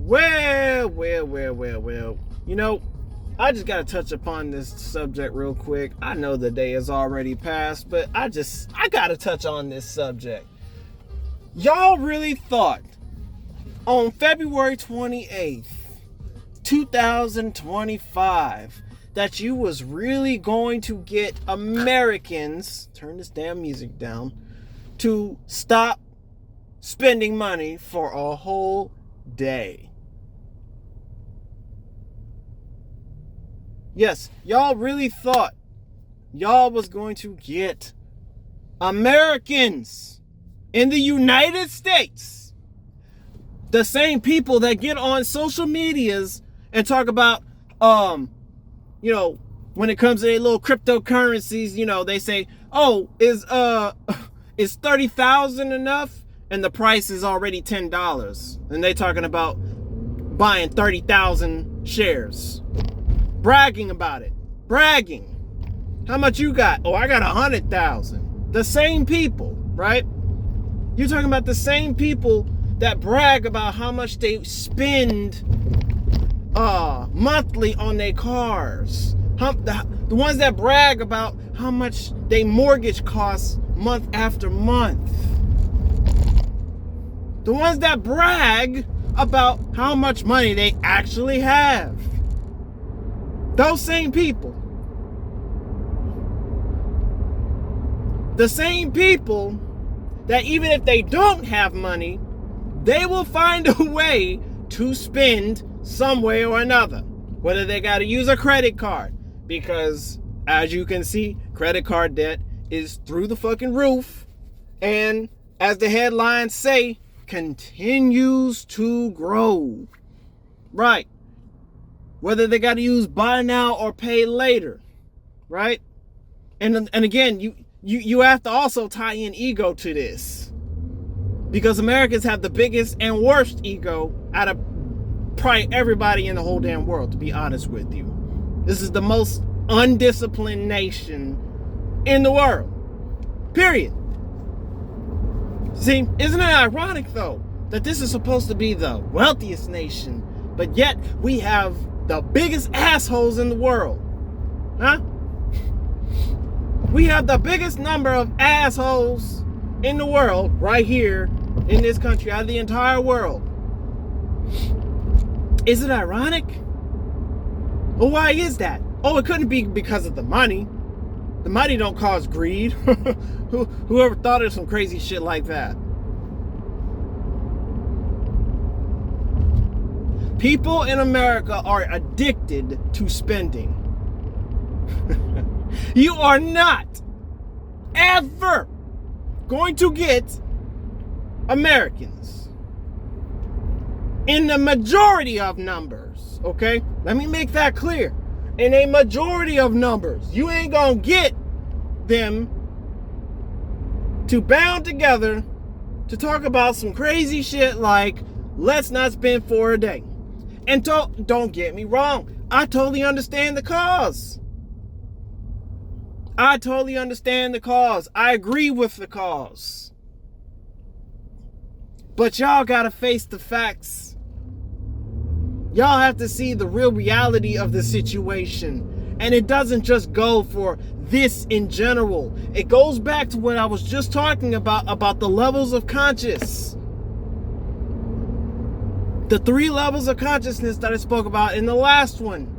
Well. You know, I just gotta touch upon this subject real quick. I know the day has already passed, but I gotta touch on this subject. Y'all really thought on February 28th, 2025, that you was really going to get Americans, turn this damn music down, to stop spending money for a whole day? Yes, y'all really thought y'all was going to get Americans in the United States, the same people that get on social medias and talk about, when it comes to their little cryptocurrencies, they say, oh, is 30,000 enough? And the price is already $10. And they talking about buying 30,000 shares. Bragging about it. Bragging. How much you got? Oh, I got 100,000. The same people, right? You're talking about the same people that brag about how much they spend monthly on their cars. The ones that brag about how much their mortgage costs month after month. The ones that brag about how much money they actually have. Those same people. The same people that even if they don't have money, they will find a way to spend some way or another. Whether they got to use a credit card. Because, as you can see, credit card debt is through the fucking roof. And, as the headlines say, continues to grow. Right. Whether they got to use buy now or pay later. Right? And again, you have to also tie in ego to this. Because Americans have the biggest and worst ego out of probably everybody in the whole damn world, to be honest with you. This is the most undisciplined nation in the world. Period. See, isn't it ironic, though, that this is supposed to be the wealthiest nation, but yet we have the biggest assholes in the world? Huh? We have the biggest number of assholes in the world right here in this country, out of the entire world. Is it ironic? Well, why is that? Oh, it couldn't be because of the money. The money don't cause greed. Whoever thought of some crazy shit like that? People in America are addicted to spending. You are not ever going to get Americans in the majority of numbers, okay? Let me make that clear. In a majority of numbers, you ain't gonna get them to band together to talk about some crazy shit like, let's not spend for a day. And don't get me wrong, I totally understand the cause. I totally understand the cause. I agree with the cause. But y'all gotta face the facts. Y'all have to see the real reality of the situation. And it doesn't just go for this in general. It goes back to what I was just talking about the levels of conscious. The 3 levels of consciousness that I spoke about in the last one.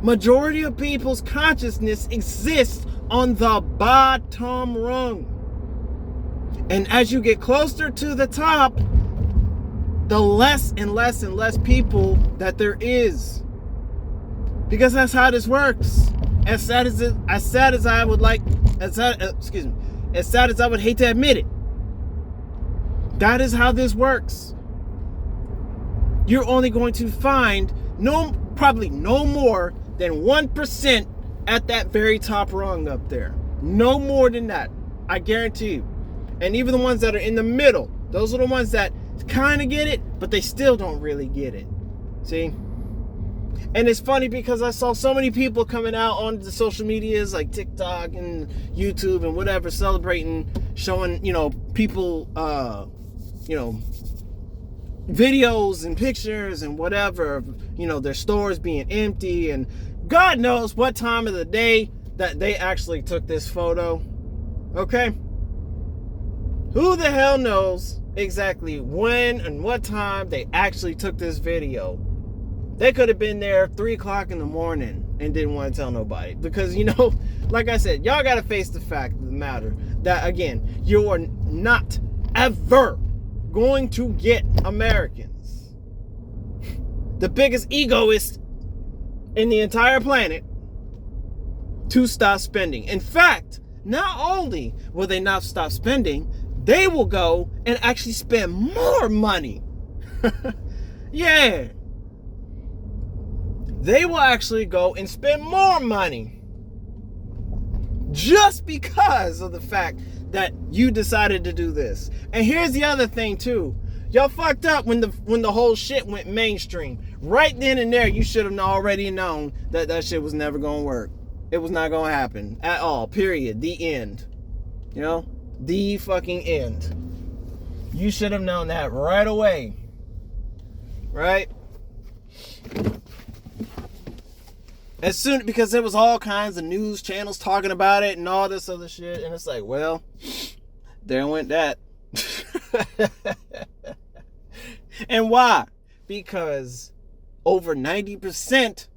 Majority of people's consciousness exists on the bottom rung. And as you get closer to the top, the less and less and less people that there is. Because that's how this works. As sad as I would hate to admit it. That is how this works. You're only going to find probably no more than 1% at that very top rung up there. No more than that. I guarantee you. And even the ones that are in the middle, those are the ones that kind of get it, but they still don't really get it. See? And it's funny because I saw so many people coming out on the social medias like TikTok and YouTube and whatever, celebrating, showing, people, videos and pictures and whatever of, their stores being empty, and God knows what time of the day that they actually took this photo. Okay? Who the hell knows exactly when and what time they actually took this video? They could have been there 3 o'clock in the morning and didn't want to tell nobody. Because, like I said, y'all got to face the fact of the matter that, again, you are not ever going to get Americans, the biggest egoist in the entire planet, to stop spending. In fact, not only will they not stop spending, they will go and actually spend more money. Yeah. They will actually go and spend more money just because of the fact that you decided to do this. And here's the other thing too. Y'all fucked up when the whole shit went mainstream. Right then and there, you should have already known that shit was never going to work. It was not going to happen at all. Period. The end. The fucking end. You should have known that right away. Right? Because there was all kinds of news channels talking about it and all this other shit. And it's like, well, there went that. And why? Because over 90%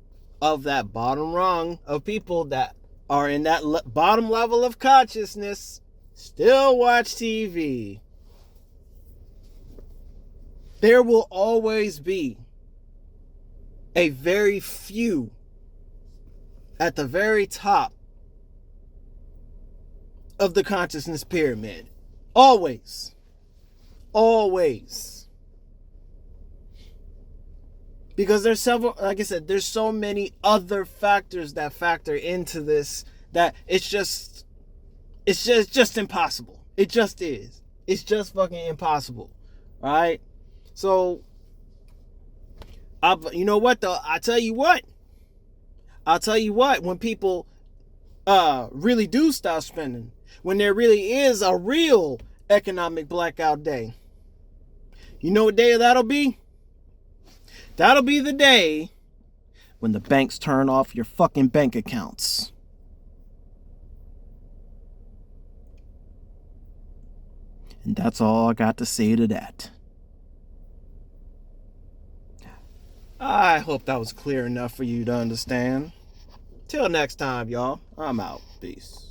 of that bottom rung of people that are in that bottom level of consciousness still watch TV. There will always be a very few at the very top of the consciousness pyramid. Always. Always. Because there's several, like I said, there's so many other factors that factor into this that it's just impossible. It just is. It's just fucking impossible. Right? So, you know what though? I'll tell you what, when people really do stop spending, when there really is a real economic blackout day, you know what day that'll be? That'll be the day when the banks turn off your fucking bank accounts. And that's all I got to say to that. I hope that was clear enough for you to understand. Till next time, y'all. I'm out. Peace.